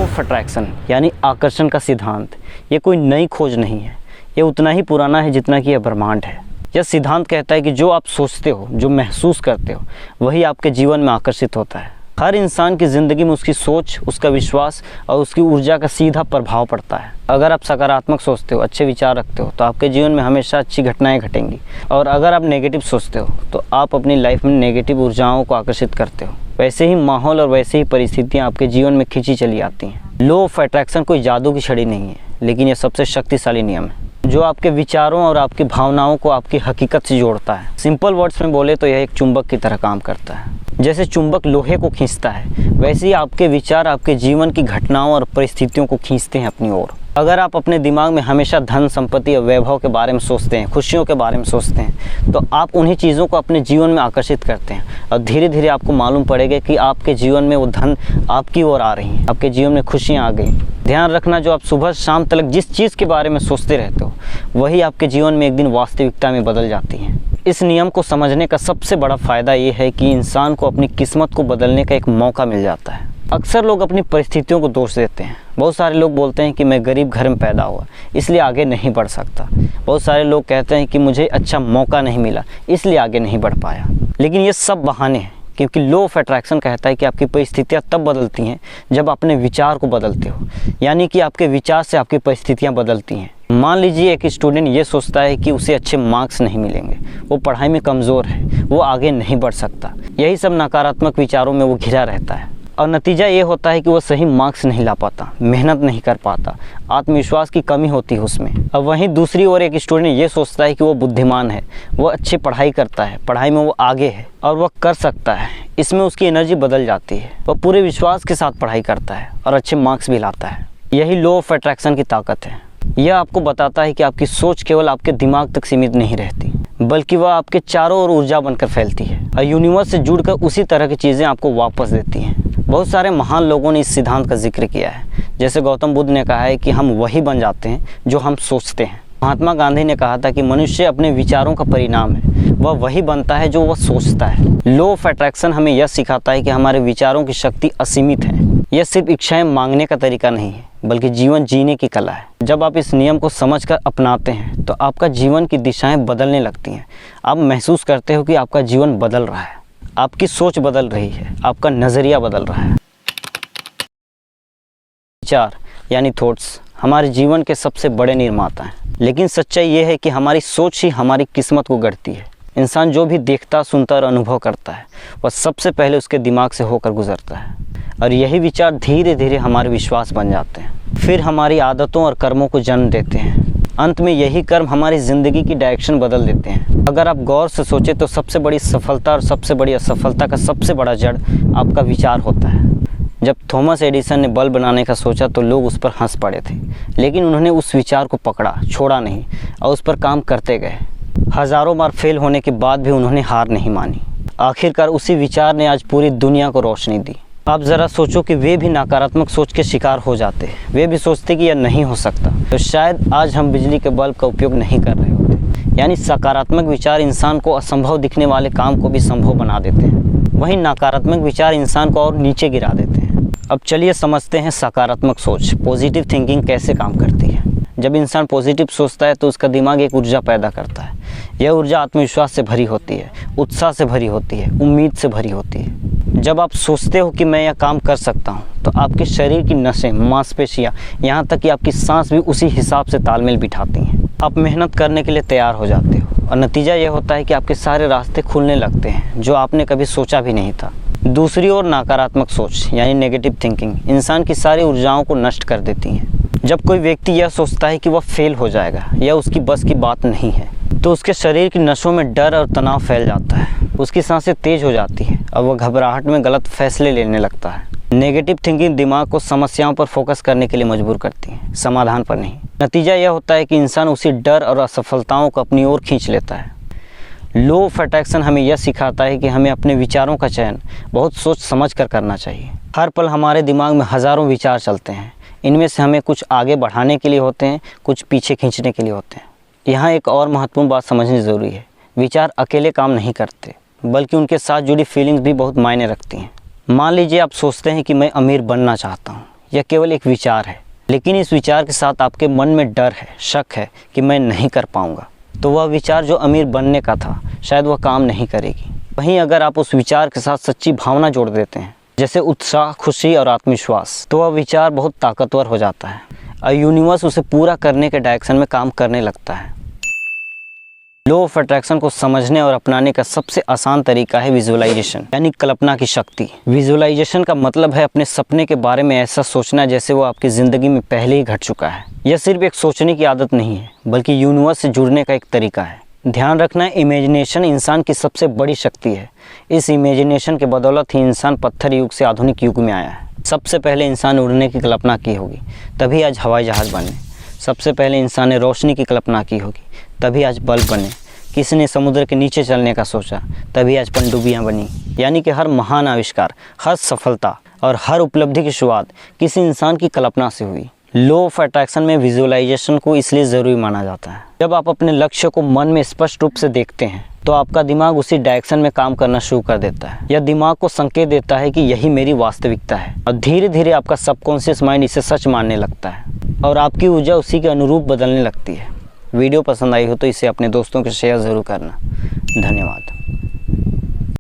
Of attraction यानी आकर्षण का सिद्धांत, ये कोई नई खोज नहीं है। ये उतना ही पुराना है जितना कि यह ब्रह्मांड है। यह सिद्धांत कहता है कि जो आप सोचते हो, जो महसूस करते हो, वही आपके जीवन में आकर्षित होता है। हर इंसान की ज़िंदगी में उसकी सोच, उसका विश्वास और उसकी ऊर्जा का सीधा प्रभाव पड़ता है। अगर आप सकारात्मक सोचते हो, अच्छे विचार रखते हो, तो आपके जीवन में हमेशा अच्छी घटनाएं घटेंगी। और अगर आप नेगेटिव सोचते हो तो आप अपनी लाइफ में नेगेटिव ऊर्जाओं को आकर्षित करते हो। वैसे ही माहौल और वैसे ही परिस्थितियाँ आपके जीवन में खींची चली आती हैं। लॉ ऑफ अट्रैक्शन कोई जादू की छड़ी नहीं है, लेकिन यह सबसे शक्तिशाली नियम है जो आपके विचारों और आपकी भावनाओं को आपकी हकीकत से जोड़ता है। सिंपल वर्ड्स में बोले तो यह एक चुंबक की तरह काम करता है। जैसे चुंबक लोहे को खींचता है, वैसे ही आपके विचार आपके जीवन की घटनाओं और परिस्थितियों को खींचते हैं अपनी ओर। अगर आप अपने दिमाग में हमेशा धन, संपत्ति और वैभव के बारे में सोचते हैं, खुशियों के बारे में सोचते हैं, तो आप उन्हीं चीज़ों को अपने जीवन में आकर्षित करते हैं और धीरे धीरे आपको मालूम पड़ेगा कि आपके जीवन में वो धन आपकी ओर आ रही है, आपके जीवन में खुशियाँ आ गई। ध्यान रखना, जो आप सुबह शाम तक जिस चीज़ के बारे में सोचते रहते हो, वही आपके जीवन में एक दिन वास्तविकता में बदल जाती है। इस नियम को समझने का सबसे बड़ा फ़ायदा ये है कि इंसान को अपनी किस्मत को बदलने का एक मौका मिल जाता है। अक्सर लोग अपनी परिस्थितियों को दोष देते हैं। बहुत सारे लोग बोलते हैं कि मैं गरीब घर में पैदा हुआ, इसलिए आगे नहीं बढ़ सकता। बहुत सारे लोग कहते हैं कि मुझे अच्छा मौका नहीं मिला, इसलिए आगे नहीं बढ़ पाया। लेकिन ये सब बहाने हैं, क्योंकि लॉ ऑफ अट्रैक्शन कहता है कि आपकी परिस्थितियाँ तब बदलती हैं जब अपने विचार को बदलते हो, यानी कि आपके विचार से आपकी परिस्थितियाँ बदलती हैं। मान लीजिए एक स्टूडेंट ये सोचता है कि उसे अच्छे मार्क्स नहीं मिलेंगे, वो पढ़ाई में कमज़ोर है, वो आगे नहीं बढ़ सकता। यही सब नकारात्मक विचारों में वो घिरा रहता है और नतीजा ये होता है कि वो सही मार्क्स नहीं ला पाता, मेहनत नहीं कर पाता, आत्मविश्वास की कमी होती है उसमें। अब वहीं दूसरी ओर एक स्टूडेंट ये सोचता है कि वो बुद्धिमान है, वो अच्छी पढ़ाई करता है, पढ़ाई में वो आगे है और वह कर सकता है। इसमें उसकी एनर्जी बदल जाती है, वह पूरे विश्वास के साथ पढ़ाई करता है और अच्छे मार्क्स भी लाता है। यही लॉ ऑफ अट्रैक्शन की ताकत है। यह आपको बताता है कि आपकी सोच केवल आपके दिमाग तक सीमित नहीं रहती, बल्कि वह आपके चारों ओर ऊर्जा बनकर फैलती है और यूनिवर्स से जुड़कर उसी तरह की चीज़ें आपको वापस देती हैं। बहुत सारे महान लोगों ने इस सिद्धांत का जिक्र किया है। जैसे गौतम बुद्ध ने कहा है कि हम वही बन जाते हैं जो हम सोचते हैं। महात्मा गांधी ने कहा था कि मनुष्य अपने विचारों का परिणाम है, वह वही बनता है जो वह सोचता है। लॉ ऑफ अट्रैक्शन हमें यह सिखाता है कि हमारे विचारों की शक्ति असीमित है। यह सिर्फ इच्छाएं मांगने का तरीका नहीं है, बल्कि जीवन जीने की कला है। जब आप इस नियम को समझकर अपनाते हैं तो आपका जीवन की दिशाएं बदलने लगती हैं। आप महसूस करते हो कि आपका जीवन बदल रहा है, आपकी सोच बदल रही है, आपका नज़रिया बदल रहा है। विचार यानी थॉट्स हमारे जीवन के सबसे बड़े निर्माता हैं, लेकिन सच्चाई ये है कि हमारी सोच ही हमारी किस्मत को गढ़ती है। इंसान जो भी देखता, सुनता और अनुभव करता है, वह सबसे पहले उसके दिमाग से होकर गुजरता है और यही विचार धीरे धीरे हमारे विश्वास बन जाते हैं, फिर हमारी आदतों और कर्मों को जन्म देते हैं। अंत में यही कर्म हमारी ज़िंदगी की डायरेक्शन बदल देते हैं। अगर आप गौर से सोचें तो सबसे बड़ी सफलता और सबसे बड़ी असफलता का सबसे बड़ा जड़ आपका विचार होता है। जब थॉमस एडिसन ने बल्ब बनाने का सोचा तो लोग उस पर हंस पड़े थे, लेकिन उन्होंने उस विचार को पकड़ा, छोड़ा नहीं और उस पर काम करते गए। हज़ारों बार फेल होने के बाद भी उन्होंने हार नहीं मानी। आखिरकार उसी विचार ने आज पूरी दुनिया को रोशनी दी। आप ज़रा सोचो कि वे भी नकारात्मक सोच के शिकार हो जाते, वे भी सोचते कि यह नहीं हो सकता, तो शायद आज हम बिजली के बल्ब का उपयोग नहीं कर रहे होते। यानी सकारात्मक विचार इंसान को असंभव दिखने वाले काम को भी संभव बना देते हैं, वहीं नकारात्मक विचार इंसान को और नीचे गिरा देते हैं। अब चलिए समझते हैं सकारात्मक सोच, पॉजिटिव थिंकिंग कैसे काम करती है। जब इंसान पॉजिटिव सोचता है तो उसका दिमाग एक ऊर्जा पैदा करता है। यह ऊर्जा आत्मविश्वास से भरी होती है, उत्साह से भरी होती है, उम्मीद से भरी होती है। जब आप सोचते हो कि मैं यह काम कर सकता हूँ, तो आपके शरीर की नसें, मांसपेशियाँ, यहाँ तक कि आपकी सांस भी उसी हिसाब से तालमेल बिठाती हैं। आप मेहनत करने के लिए तैयार हो जाते हो और नतीजा यह होता है कि आपके सारे रास्ते खुलने लगते हैं जो आपने कभी सोचा भी नहीं था। दूसरी ओर नकारात्मक सोच यानी नेगेटिव थिंकिंग इंसान की सारी ऊर्जाओं को नष्ट कर देती हैं। जब कोई व्यक्ति यह सोचता है कि वह फेल हो जाएगा या उसकी बस की बात नहीं है, तो उसके शरीर की नसों में डर और तनाव फैल जाता है, उसकी सांसें तेज हो जाती हैं और वह घबराहट में गलत फैसले लेने लगता है। नेगेटिव थिंकिंग दिमाग को समस्याओं पर फोकस करने के लिए मजबूर करती है, समाधान पर नहीं। नतीजा यह होता है कि इंसान उसी डर और असफलताओं को अपनी ओर खींच लेता है। लॉ ऑफ अट्रैक्शन हमें यह सिखाता है कि हमें अपने विचारों का चयन बहुत सोच समझ कर करना चाहिए। हर पल हमारे दिमाग में हज़ारों विचार चलते हैं, इनमें से हमें कुछ आगे बढ़ाने के लिए होते हैं, कुछ पीछे खींचने के लिए होते हैं। यहाँ एक और महत्वपूर्ण बात समझनी ज़रूरी है, विचार अकेले काम नहीं करते, बल्कि उनके साथ जुड़ी फीलिंग्स भी बहुत मायने रखती हैं। मान लीजिए आप सोचते हैं कि मैं अमीर बनना चाहता हूँ यह केवल एक विचार है, लेकिन इस विचार के साथ आपके मन में डर है, शक है कि मैं नहीं कर पाऊंगा, तो वह विचार जो अमीर बनने का था शायद वह काम नहीं करेगी। वहीं अगर आप उस विचार के साथ सच्ची भावना जोड़ देते हैं, जैसे उत्साह, खुशी और आत्मविश्वास, तो वह विचार बहुत ताकतवर हो जाता है और यूनिवर्स उसे पूरा करने के डायरेक्शन में काम करने लगता है। लॉ ऑफ अट्रैक्शन को समझने और अपनाने का सबसे आसान तरीका है विजुअलाइजेशन, यानी कल्पना की शक्ति। विजुअलाइजेशन का मतलब है अपने सपने के बारे में ऐसा सोचना जैसे वो आपकी ज़िंदगी में पहले ही घट चुका है। यह सिर्फ एक सोचने की आदत नहीं है, बल्कि यूनिवर्स से जुड़ने का एक तरीका है। ध्यान रखना, इमेजिनेशन इंसान की सबसे बड़ी शक्ति है। इस इमेजिनेशन के बदौलत ही इंसान पत्थर युग से आधुनिक युग में आया है। सबसे पहले इंसान उड़ने की कल्पना की होगी, तभी आज हवाई जहाज़ बने। सबसे पहले इंसान ने रोशनी की कल्पना की होगी, तभी आज बल्ब बने। किसी ने समुद्र के नीचे चलने का सोचा, तभी आज पनडुब्बियाँ बनी। यानी कि हर महान आविष्कार, हर सफलता और हर उपलब्धि की शुरुआत किसी इंसान की कल्पना से हुई। लॉ ऑफ अट्रैक्शन में विजुअलाइजेशन को इसलिए ज़रूरी माना जाता है। जब आप अपने लक्ष्य को मन में स्पष्ट रूप से देखते हैं, तो आपका दिमाग उसी डायरेक्शन में काम करना शुरू कर देता है। यह दिमाग को संकेत देता है कि यही मेरी वास्तविकता है, और धीरे धीरे आपका सबकॉन्शियस माइंड इसे सच मानने लगता है और आपकी ऊर्जा उसी के अनुरूप बदलने लगती है। वीडियो पसंद आई हो तो इसे अपने दोस्तों के शेयर ज़रूर करना। धन्यवाद।